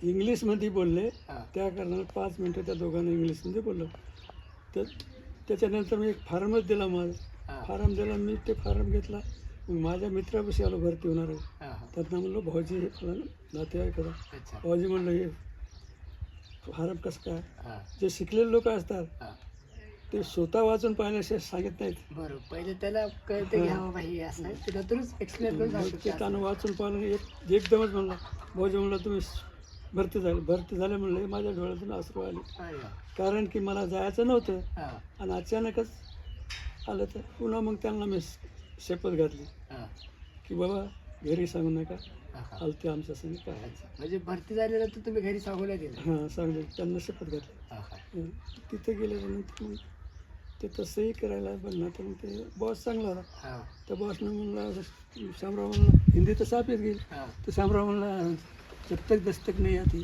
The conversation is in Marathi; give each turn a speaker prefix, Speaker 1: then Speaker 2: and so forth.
Speaker 1: इंग्लिशमध्ये बोलले.
Speaker 2: हां.
Speaker 1: त्या कारणाने 5 मिनटं त्या दोघांना इंग्लिशमध्ये बोललो. तर त्याच्यानंतर मी एक फॉर्मच दिला माझा.
Speaker 2: हां.
Speaker 1: फॉर्म दिला, मी ते फॉर्म घेतला. मग माझ्या मित्रापाशी आलो भरती होणार आहे.
Speaker 2: हां, हां.
Speaker 1: त्यांना म्हणलं, भाऊजी हे फलन नातेवाईक होता.
Speaker 2: अच्छा.
Speaker 1: भाऊजी म्हणलं, हे फॉर्म कसं काय?
Speaker 2: हां,
Speaker 1: जे शिकलेले लोक असतात
Speaker 2: हां.
Speaker 1: ते स्वतः वाचून पाहिल्याशिवाय सांगत नाहीत.
Speaker 2: बरं, पहिले त्याला कळतं की
Speaker 1: हां.
Speaker 2: हा बाबा हे असं आहे, ते नंतरच एक्सप्लेन करून
Speaker 1: मग
Speaker 2: सांगतो
Speaker 1: ते
Speaker 2: की असं.
Speaker 1: त्यानं वाचून पाहिलं, एकदमच म्हणला, भाऊजी म्हणलं तुम्ही भरती झाले म्हणलं. हे माझ्या डोळ्यातून अश्रू आले.
Speaker 2: अरे वा.
Speaker 1: कारण की मला जायचं नव्हतं
Speaker 2: हां,
Speaker 1: आणि अचानकच आलं. तर पुन्हा मग त्यांना मी शपथ घातली
Speaker 2: हां,
Speaker 1: की बाबा घरी सांगू नका,
Speaker 2: हां, हां.
Speaker 1: आलते आमच्या संग काय.
Speaker 2: अच्छा. म्हणजे भरती झाल्यानंतर तुम्ही घरी सांगू नाही दिलं.
Speaker 1: हां, सांगले. त्यांना शपथ घातली.
Speaker 2: हां, हां.
Speaker 1: हं. तिथे गेल्यानंतर मग ते तसंही करायला पण नंतर मग ते बॉस चांगला होता.
Speaker 2: हां,
Speaker 1: त्या बॉसनं म्हणला, शामराव म्हणला, हिंदी तर साफ येत गेली.
Speaker 2: हां.
Speaker 1: तर शामराव म्हणला, जब तक दस्तक नाही आती